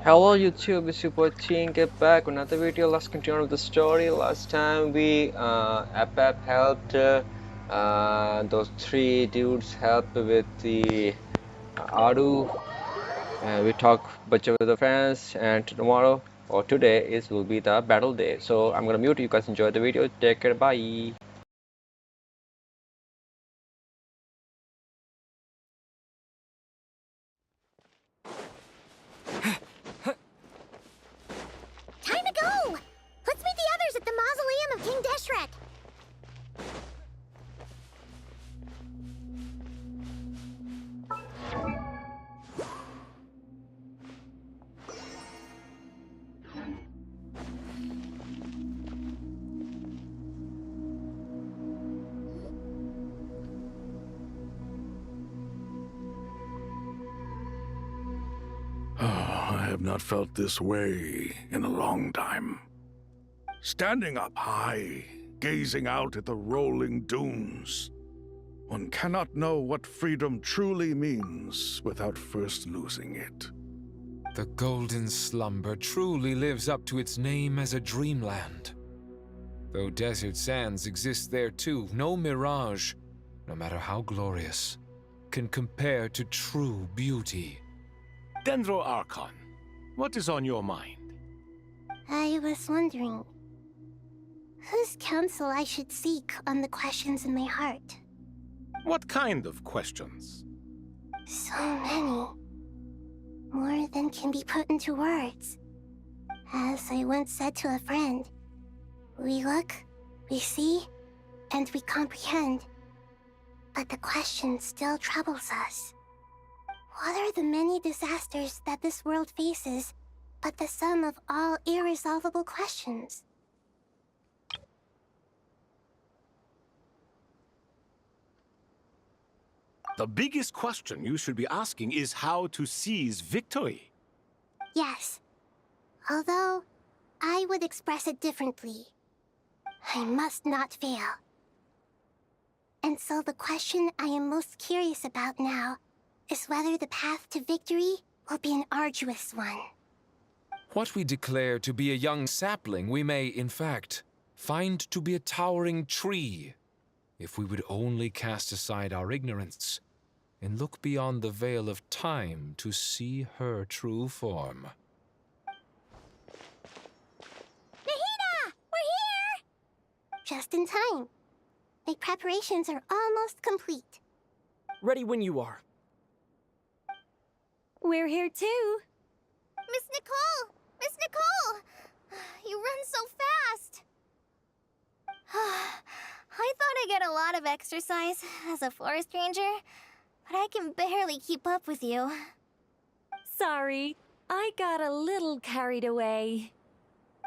Hello YouTube, it's your boy Teen. Get back with another video. Let's continue with the story. Last time we Apap helped those three dudes help with the Aru. We talk bunch of the friends, and tomorrow or today will be the battle day. So I'm gonna mute you guys. Enjoy the video. Take care. Bye. Time to go! Let's meet the others at the mausoleum of King Deshret. I have not felt this way in a long time. Standing up high, gazing out at the rolling dunes. One cannot know what freedom truly means without first losing it. The golden slumber truly lives up to its name as a dreamland. Though desert sands exist there too, no mirage, no matter how glorious, can compare to true beauty. Dendro Archon, what is on your mind? I was wondering whose counsel I should seek on the questions in my heart. What kind of questions? So many. More than can be put into words. As I once said to a friend, we look, we see, and we comprehend. But the question still troubles us. What are the many disasters that this world faces but the sum of all irresolvable questions? The biggest question you should be asking is how to seize victory. Yes. Although, I would express it differently. I must not fail. And so the question I am most curious about now is whether the path to victory will be an arduous one. What we declare to be a young sapling, we may, in fact, find to be a towering tree, if we would only cast aside our ignorance and look beyond the veil of time to see her true form. Nahida! We're here! Just in time. My preparations are almost complete. Ready when you are. We're here too. Miss Nicole! Miss Nicole! You run so fast! I thought I'd get a lot of exercise as a forest ranger, but I can barely keep up with you. Sorry, I got a little carried away.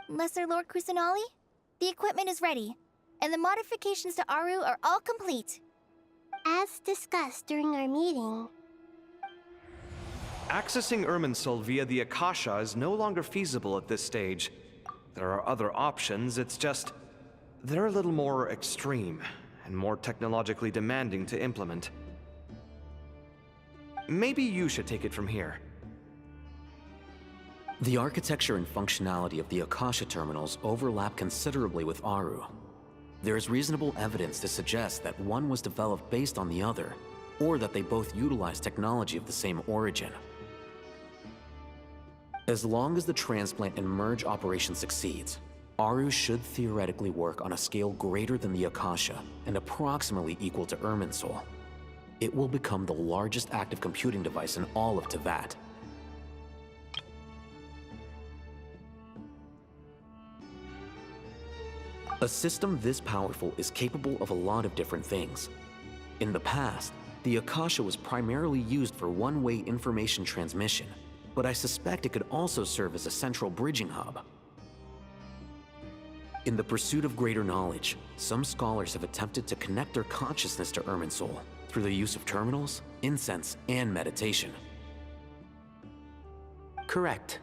Lesser Lord Kusanali, the equipment is ready, and the modifications to Aru are all complete. As discussed during our meeting, accessing Irminsul via the Akasha is no longer feasible at this stage. There are other options, it's just they're a little more extreme and more technologically demanding to implement. Maybe you should take it from here. The architecture and functionality of the Akasha terminals overlap considerably with Aru. There is reasonable evidence to suggest that one was developed based on the other, or that they both utilize technology of the same origin. As long as the transplant and merge operation succeeds, Aru should theoretically work on a scale greater than the Akasha and approximately equal to Irminsul. It will become the largest active computing device in all of Teyvat. A system this powerful is capable of a lot of different things. In the past, the Akasha was primarily used for one-way information transmission, but I suspect it could also serve as a central bridging hub. In the pursuit of greater knowledge, some scholars have attempted to connect their consciousness to Irminsul through the use of terminals, incense, and meditation. Correct.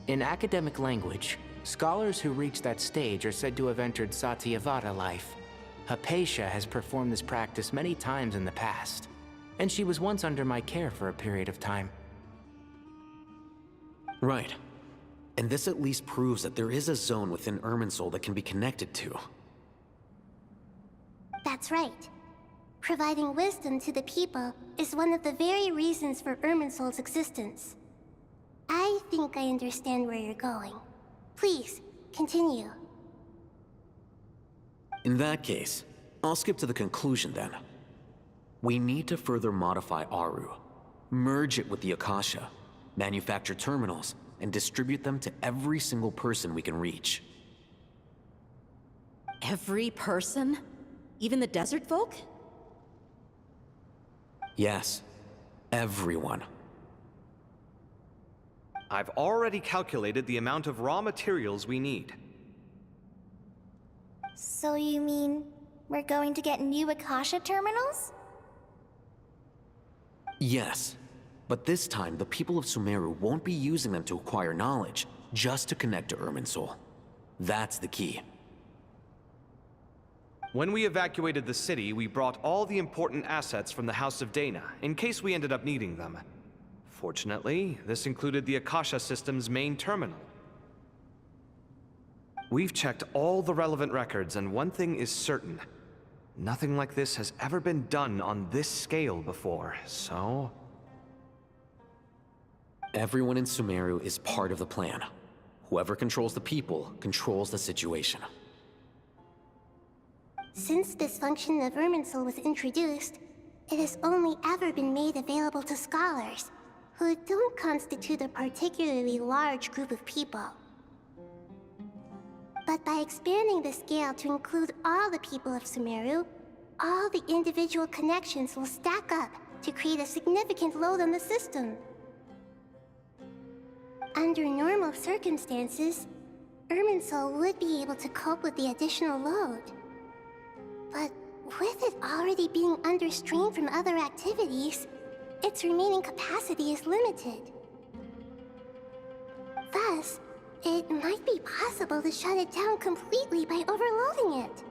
In academic language, scholars who reach that stage are said to have entered Satyavata life. Hypatia has performed this practice many times in the past, and she was once under my care for a period of time. Right. And this at least proves that there is a zone within Irminsul that can be connected to. That's right. Providing wisdom to the people is one of the very reasons for Irminsul's existence. I think I understand where you're going. Please, continue. In that case, I'll skip to the conclusion then. We need to further modify Aru, merge it with the Akasha, manufacture terminals, and distribute them to every single person we can reach. Every person? Even the desert folk? Yes, everyone. I've already calculated the amount of raw materials we need. So you mean we're going to get new Akasha terminals? Yes, but this time the people of Sumeru won't be using them to acquire knowledge, just to connect to Irminsul. That's the key. When we evacuated the city, we brought all the important assets from the House of Dana, in case we ended up needing them. Fortunately, this included the Akasha system's main terminal. We've checked all the relevant records, and one thing is certain. Nothing like this has ever been done on this scale before, so... Everyone in Sumeru is part of the plan. Whoever controls the people controls the situation. Since this function of Irminsul was introduced, it has only ever been made available to scholars, who don't constitute a particularly large group of people. But by expanding the scale to include all the people of Sumeru, all the individual connections will stack up to create a significant load on the system. Under normal circumstances, Irminsul would be able to cope with the additional load. But with it already being under strain from other activities, its remaining capacity is limited. Thus, it might be possible to shut it down completely by overloading it.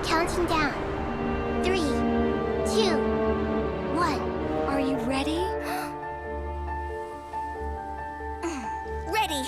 Counting down. 3, 2, 1. Are you ready? Ready!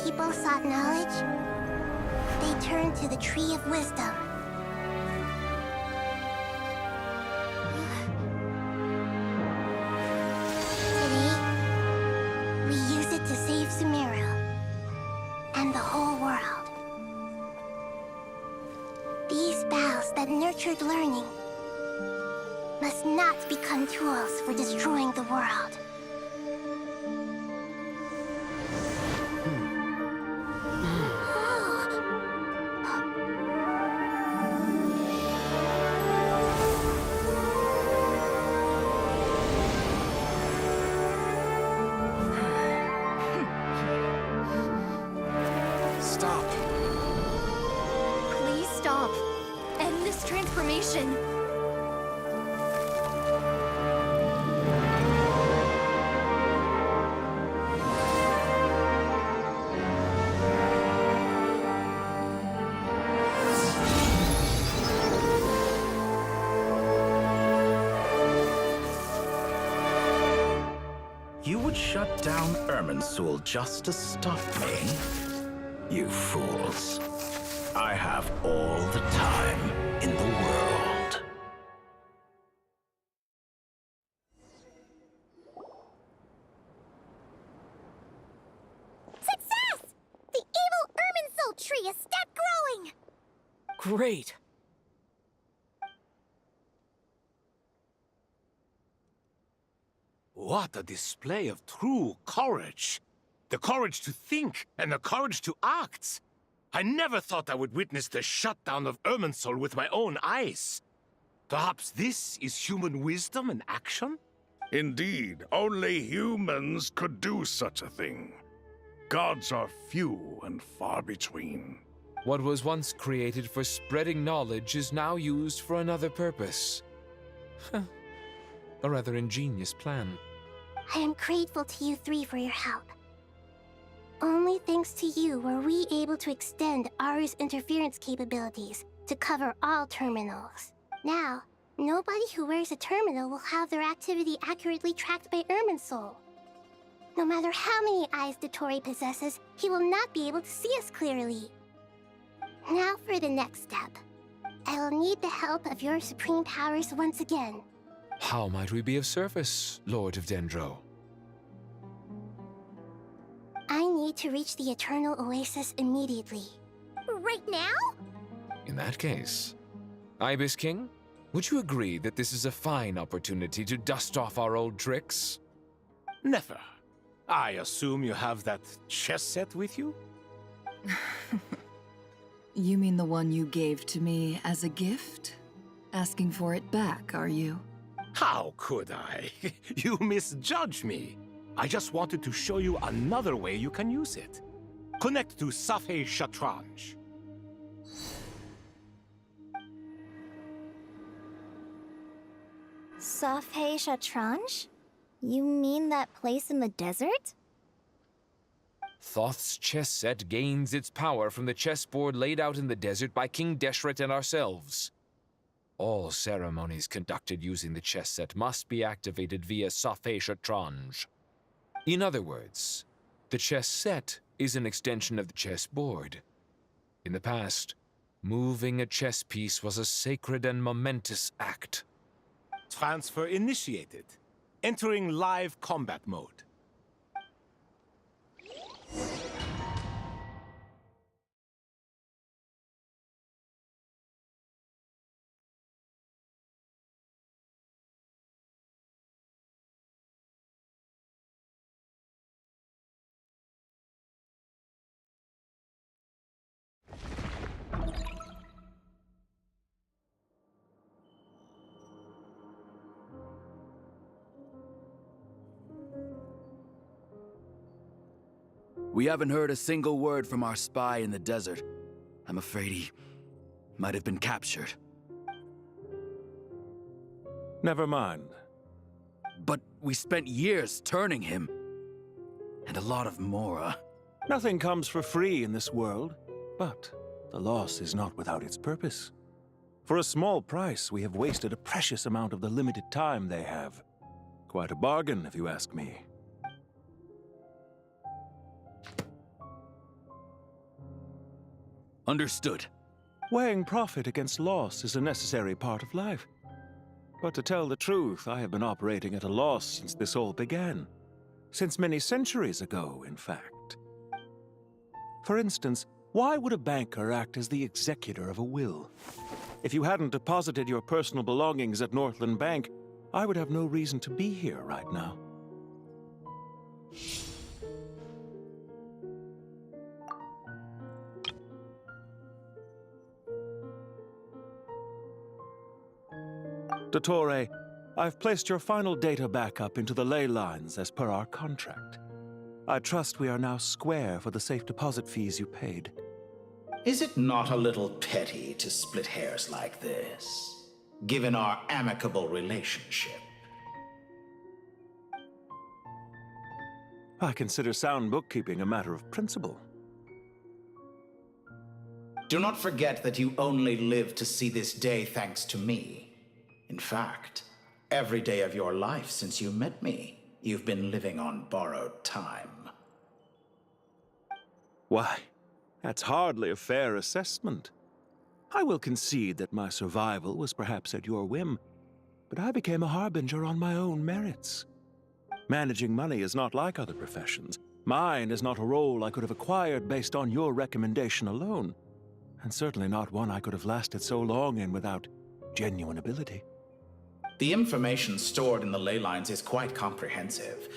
People sought knowledge, they turned to the Tree of Wisdom. Today, we use it to save Sumeru and the whole world. These boughs that nurtured learning must not become tools for destroying the world. Transformation. You would shut down Irminsul just to stop me? You fools. I have all the time in the world. Success! Great! What a display of true courage! The courage to think and the courage to act! I never thought I would witness the shutdown of Irminsul with my own eyes. Perhaps this is human wisdom in action? Indeed, only humans could do such a thing. Gods are few and far between. What was once created for spreading knowledge is now used for another purpose. A rather ingenious plan. I am grateful to you three for your help. Only thanks to you were we able to extend Aru's interference capabilities to cover all terminals. Now, nobody who wears a terminal will have their activity accurately tracked by Irminsul. No matter how many eyes Dottore possesses, he will not be able to see us clearly. Now for the next step. I will need the help of your supreme powers once again. How might we be of service, Lord of Dendro? I need to reach the Eternal Oasis immediately. Right now? In that case, Ibis King, would you agree that this is a fine opportunity to dust off our old tricks? Never. I assume you have that chess set with you? You mean the one you gave to me as a gift? Asking for it back, are you? How could I? You misjudge me. I just wanted to show you another way you can use it. Connect to Safei Shatranj. Safei Shatranj? You mean that place in the desert? Thoth's chess set gains its power from the chessboard laid out in the desert by King Deshret and ourselves. All ceremonies conducted using the chess set must be activated via Safei Shatranj. In other words, the chess set is an extension of the chessboard. In the past, moving a chess piece was a sacred and momentous act. Transfer initiated. Entering live combat mode. We haven't heard a single word from our spy in the desert. I'm afraid he might have been captured. Never mind. But we spent years turning him. And a lot of Mora. Nothing comes for free in this world, but the loss is not without its purpose. For a small price, we have wasted a precious amount of the limited time they have. Quite a bargain, if you ask me. Understood. Weighing profit against loss is a necessary part of life. But to tell the truth, I have been operating at a loss since this all began. Since many centuries ago, in fact. For instance, why would a banker act as the executor of a will? If you hadn't deposited your personal belongings at Northland Bank, I would have no reason to be here right now. Dottore, I've placed your final data backup into the ley lines as per our contract. I trust we are now square for the safe deposit fees you paid. Is it not a little petty to split hairs like this, given our amicable relationship? I consider sound bookkeeping a matter of principle. Do not forget that you only live to see this day thanks to me. In fact, every day of your life since you met me, you've been living on borrowed time. Why, that's hardly a fair assessment. I will concede that my survival was perhaps at your whim, but I became a harbinger on my own merits. Managing money is not like other professions. Mine is not a role I could have acquired based on your recommendation alone. and certainly not one I could have lasted so long in without genuine ability. The information stored in the ley lines is quite comprehensive.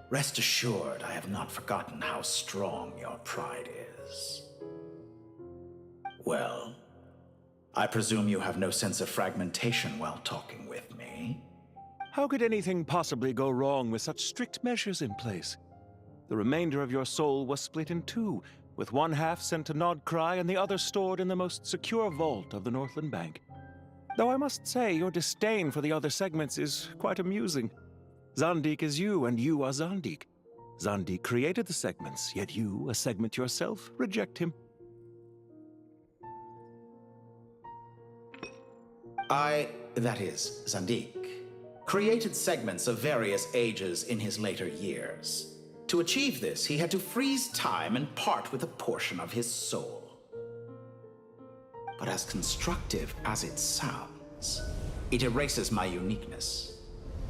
Rest assured, I have not forgotten how strong your pride is. Well, I presume you have no sense of fragmentation while talking with me. How could anything possibly go wrong with such strict measures in place? The remainder of your soul was split in two, with one half sent to Nodcry and the other stored in the most secure vault of the Northland Bank. Though I must say, your disdain for the other segments is quite amusing. Zandik is you, and you are Zandik. Zandik created the segments, yet you, a segment yourself, reject him. That is, Zandik, created segments of various ages in his later years. To achieve this, he had to freeze time and part with a portion of his soul. But as constructive as it sounds, it erases my uniqueness.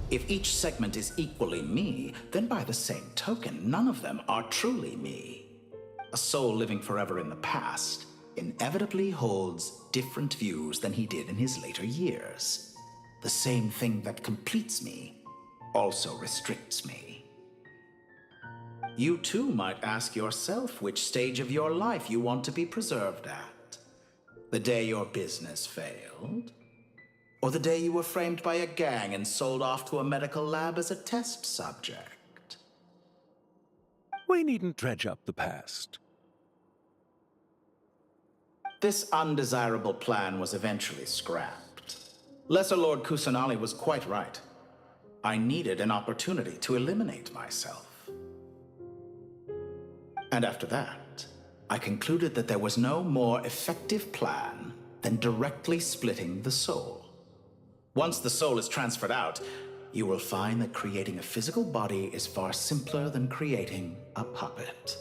If each segment is equally me, then by the same token, none of them are truly me. A soul living forever in the past inevitably holds different views than he did in his later years. The same thing that completes me also restricts me. You too might ask yourself which stage of your life you want to be preserved at. The day your business failed? Or the day you were framed by a gang and sold off to a medical lab as a test subject? We needn't dredge up the past. This undesirable plan was eventually scrapped. Lesser Lord Kusanali was quite right. I needed an opportunity to eliminate myself. And after that, I concluded that there was no more effective plan than directly splitting the soul. Once the soul is transferred out, you will find that creating a physical body is far simpler than creating a puppet.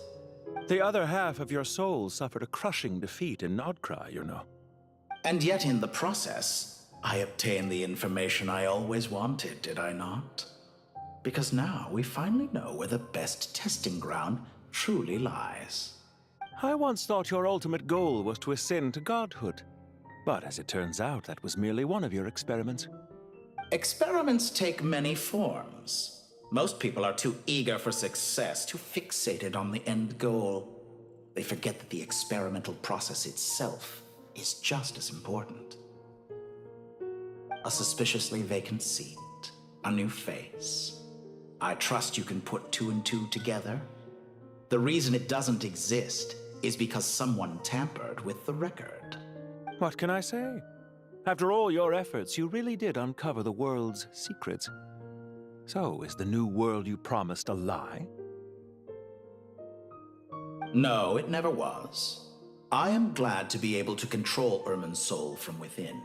The other half of your soul suffered a crushing defeat in Nodcry, you know. And yet in the process, I obtained the information I always wanted, did I not? Because now we finally know where the best testing ground truly lies. I once thought your ultimate goal was to ascend to godhood. But as it turns out, that was merely one of your experiments. Experiments take many forms. Most people are too eager for success, too fixated on the end goal. They forget that the experimental process itself is just as important. A suspiciously vacant seat, a new face. I trust you can put two and two together. The reason it doesn't exist is because someone tampered with the record. What can I say? After all your efforts, you really did uncover the world's secrets. So, is the new world you promised a lie? No, it never was. I am glad to be able to control Irmin's soul from within.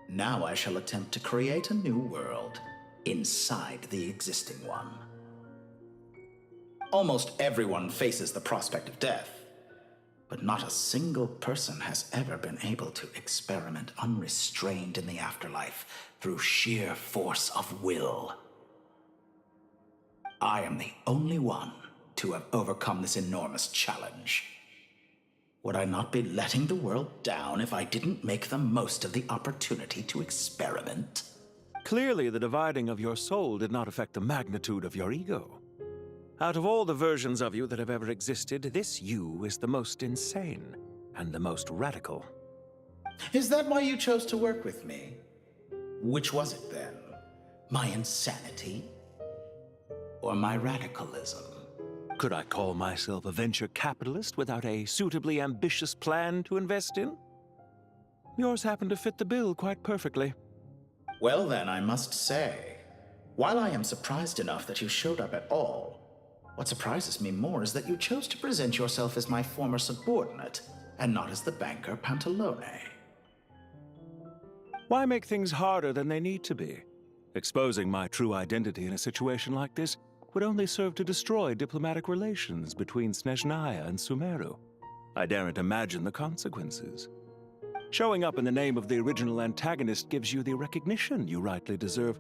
Now I shall attempt to create a new world inside the existing one. Almost everyone faces the prospect of death, but not a single person has ever been able to experiment unrestrained in the afterlife through sheer force of will. I am the only one to have overcome this enormous challenge. Would I not be letting the world down if I didn't make the most of the opportunity to experiment? Clearly, the dividing of your soul did not affect the magnitude of your ego. Out of all the versions of you that have ever existed, this you is the most insane and the most radical. Is that why you chose to work with me? Which was it then? My insanity? Or my radicalism? Could I call myself a venture capitalist without a suitably ambitious plan to invest in? Yours happened to fit the bill quite perfectly. Well then, I must say, while I am surprised enough that you showed up at all, what surprises me more is that you chose to present yourself as my former subordinate, and not as the banker Pantalone. Why make things harder than they need to be? Exposing my true identity in a situation like this would only serve to destroy diplomatic relations between Snezhnaya and Sumeru. I daren't imagine the consequences. Showing up in the name of the original antagonist gives you the recognition you rightly deserve,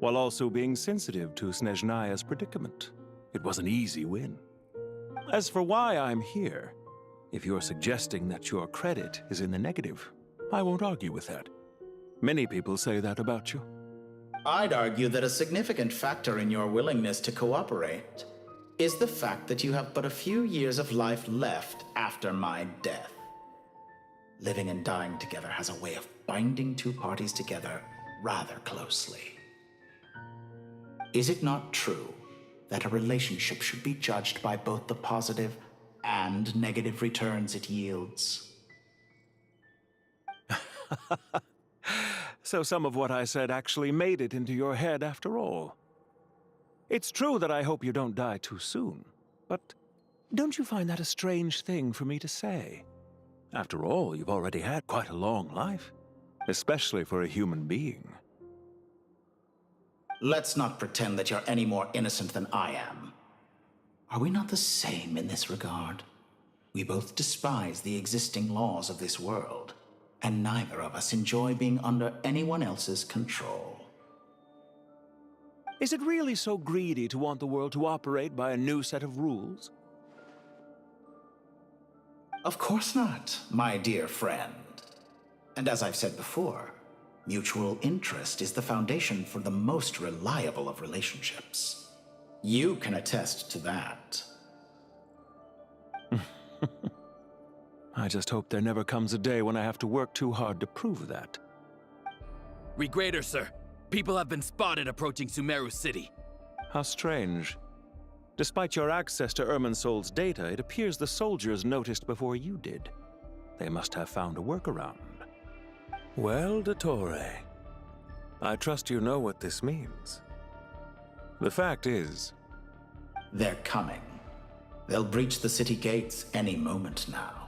while also being sensitive to Snezhnaya's predicament. It was an easy win. As for why I'm here, If you're suggesting that your credit is in the negative, I won't argue with that. Many people say that about you. I'd argue that a significant factor in your willingness to cooperate is the fact that you have but a few years of life left after my death. Living and dying together has a way of binding two parties together rather closely. Is it not true that a relationship should be judged by both the positive and negative returns it yields? So some of what I said actually made it into your head after all. It's true that I hope you don't die too soon, but don't you find that a strange thing for me to say? After all, you've already had quite a long life, especially for a human being. Let's not pretend that you're any more innocent than I am. Are we not the same in this regard? We both despise the existing laws of this world, and neither of us enjoy being under anyone else's control. Is it really so greedy to want the world to operate by a new set of rules? Of course not, my dear friend. And as I've said before, mutual interest is the foundation for the most reliable of relationships. You can attest to that. I just hope there never comes a day when I have to work too hard to prove that. Regreater, sir. People have been spotted approaching Sumeru City. How strange. Despite your access to Irminsol's data, it appears the soldiers noticed before you did. They must have found a workaround. Well, Dottore, I trust you know what this means. The fact is... They're coming. They'll breach the city gates any moment now.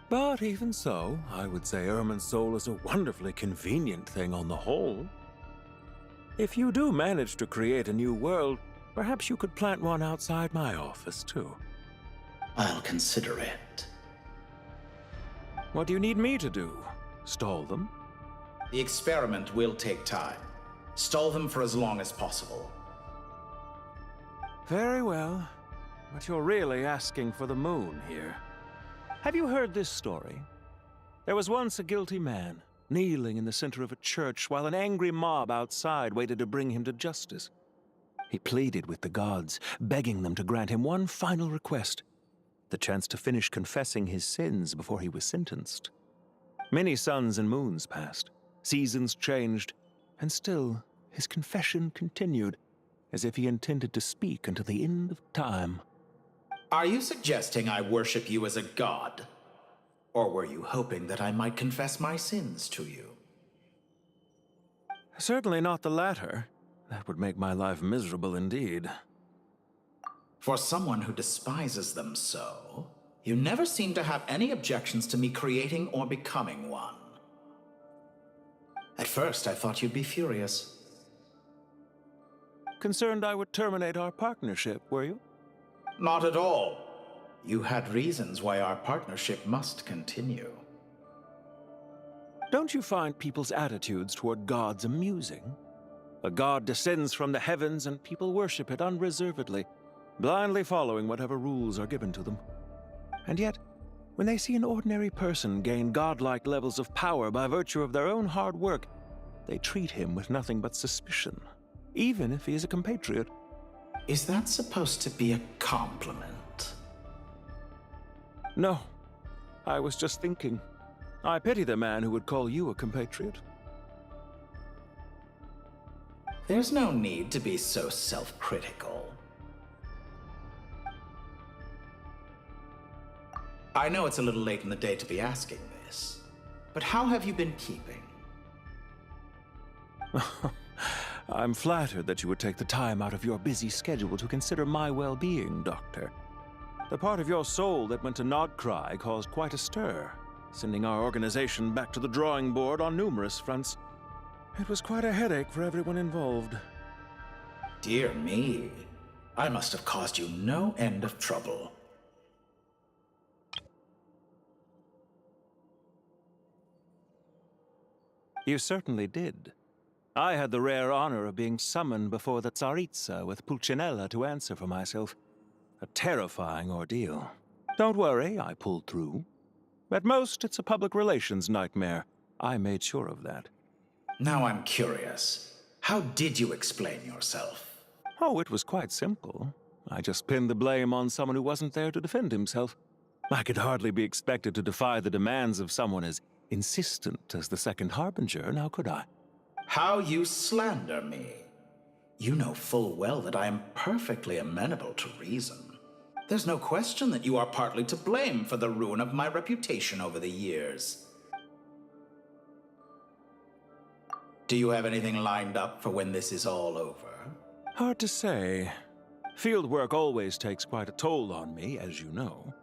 But even so, I would say Irminsol is a wonderfully convenient thing on the whole. If you do manage to create a new world, perhaps you could plant one outside my office, too. I'll consider it. What do you need me to do? Stall them? The experiment will take time. Stall them for as long as possible. Very well. But you're really asking for the moon here. Have you heard this story? There was once a guilty man, kneeling in the center of a church while an angry mob outside waited to bring him to justice. He pleaded with the gods, begging them to grant him one final request, the chance to finish confessing his sins before he was sentenced. Many suns and moons passed, seasons changed, and still his confession continued, as if he intended to speak until the end of time. Are you suggesting I worship you as a god? Or were you hoping that I might confess my sins to you? Certainly not the latter. That would make my life miserable indeed. For someone who despises them so, you never seem to have any objections to me creating or becoming one. At first, I thought you'd be furious. Concerned I would terminate our partnership, were you? Not at all. You had reasons why our partnership must continue. Don't you find people's attitudes toward gods amusing? A god descends from the heavens and people worship it unreservedly, blindly following whatever rules are given to them. And yet, when they see an ordinary person gain godlike levels of power by virtue of their own hard work, they treat him with nothing but suspicion, even if he is a compatriot. Is that supposed to be a compliment? No. I was just thinking. I pity the man who would call you a compatriot. There's no need to be so self-critical. I know it's a little late in the day to be asking this, but how have you been keeping? I'm flattered that you would take the time out of your busy schedule to consider my well-being, Doctor. The part of your soul that went to Nodcry caused quite a stir, sending our organization back to the drawing board on numerous fronts. It was quite a headache for everyone involved. Dear me, I must have caused you no end of trouble. You certainly did. I had the rare honor of being summoned before the Tsaritsa with Pulcinella to answer for myself. A terrifying ordeal. Don't worry, I pulled through. At most, it's a public relations nightmare. I made sure of that. Now I'm curious. How did you explain yourself? Oh, it was quite simple. I just pinned the blame on someone who wasn't there to defend himself. I could hardly be expected to defy the demands of someone as insistent as the Second Harbinger, now could I? How you slander me. You know full well that I am perfectly amenable to reason. There's no question that you are partly to blame for the ruin of my reputation over the years. Do you have anything lined up for when this is all over? Hard to say. Field work always takes quite a toll on me, as you know.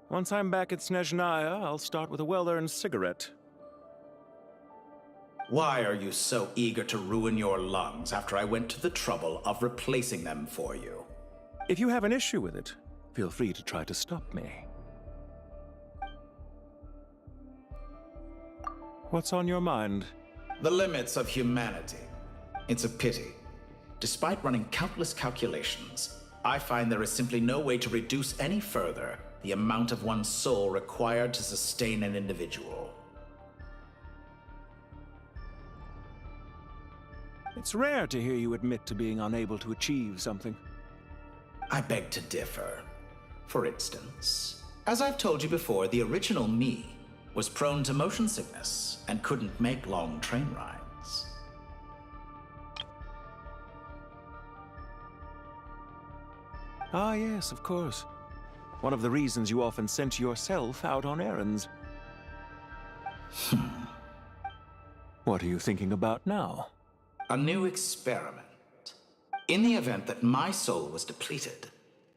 Once I'm back at Snezhnaya, I'll start with a well-earned cigarette. Why are you so eager to ruin your lungs after I went to the trouble of replacing them for you? If you have an issue with it, feel free to try to stop me. What's on your mind? The limits of humanity. It's a pity. Despite running countless calculations, I find there is simply no way to reduce any further the amount of one's soul required to sustain an individual. It's rare to hear you admit to being unable to achieve something. I beg to differ. For instance, as I've told you before, the original me was prone to motion sickness and couldn't make long train rides. Ah, yes, of course. One of the reasons you often sent yourself out on errands. What are you thinking about now? A new experiment. In the event that my soul was depleted,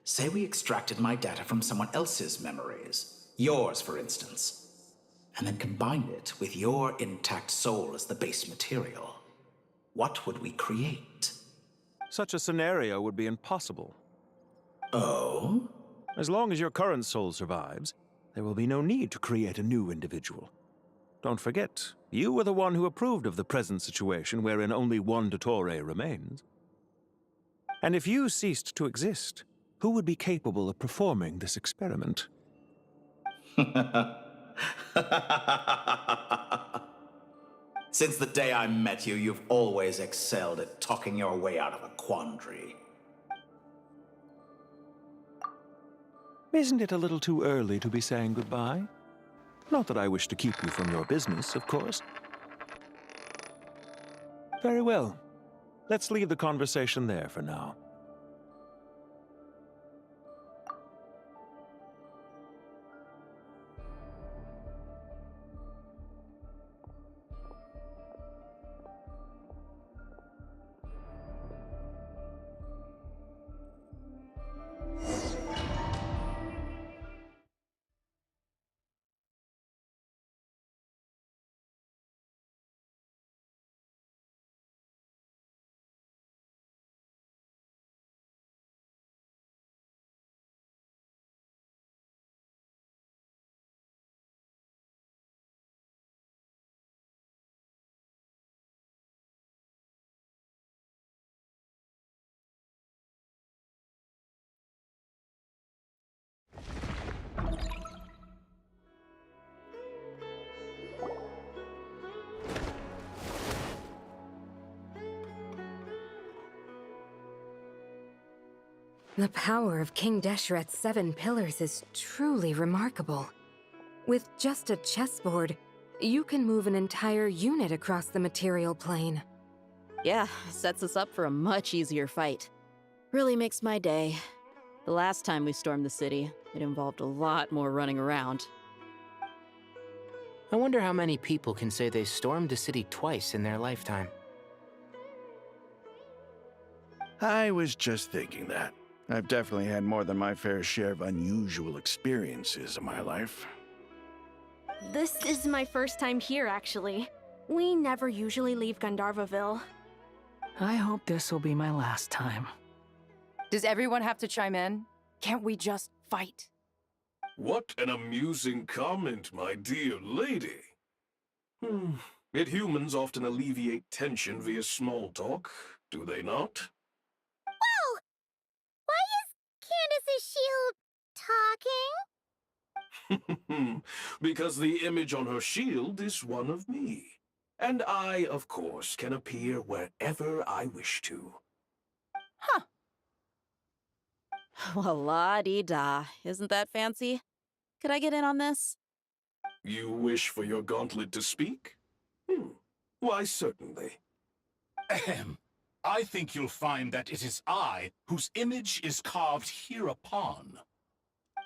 say we extracted my data from someone else's memories, yours for instance, and then combined it with your intact soul as the base material, what would we create? Such a scenario would be impossible. Oh? As long as your current soul survives, there will be no need to create a new individual. Don't forget, you were the one who approved of the present situation wherein only one Dottore remains. And if you ceased to exist, who would be capable of performing this experiment? Since the day I met you, you've always excelled at talking your way out of a quandary. Isn't it a little too early to be saying goodbye? Not that I wish to keep you from your business, of course. Very well. Let's leave the conversation there for now. The power of King Deshret's 7 pillars is truly remarkable. With just a chessboard, you can move an entire unit across the material plane. Yeah, sets us up for a much easier fight. Really makes my day. The last time we stormed the city, it involved a lot more running around. I wonder how many people can say they stormed a city twice in their lifetime. I was just thinking that. I've definitely had more than my fair share of unusual experiences in my life. This is my first time here, actually. We never usually leave Gandharvaville. I hope this will be my last time. Does everyone have to chime in? Can't we just fight? What an amusing comment, my dear lady. Yet humans often alleviate tension via small talk, do they not? Whoa! Why is Candace's shield talking? Because the image on her shield is one of me. And I, of course, can appear wherever I wish to. Well, la-di-da. Isn't that fancy? Could I get in on this? You wish for your gauntlet to speak? Why, certainly. Ahem. I think you'll find that it is I whose image is carved hereupon.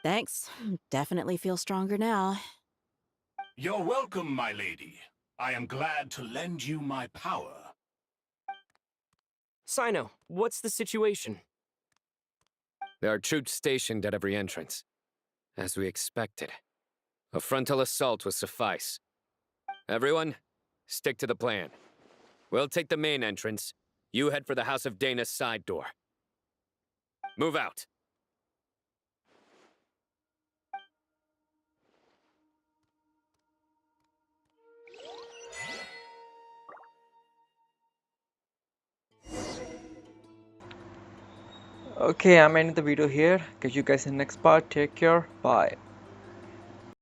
Thanks. Definitely feel stronger now. You're welcome, my lady. I am glad to lend you my power. Sino, what's the situation? There are troops stationed at every entrance. As we expected. A frontal assault will suffice. Everyone, stick to the plan. We'll take the main entrance. You head for the House of Dana's side door. Move out. Okay, I'm ending the video here. Catch you guys in the next part. Take care. Bye.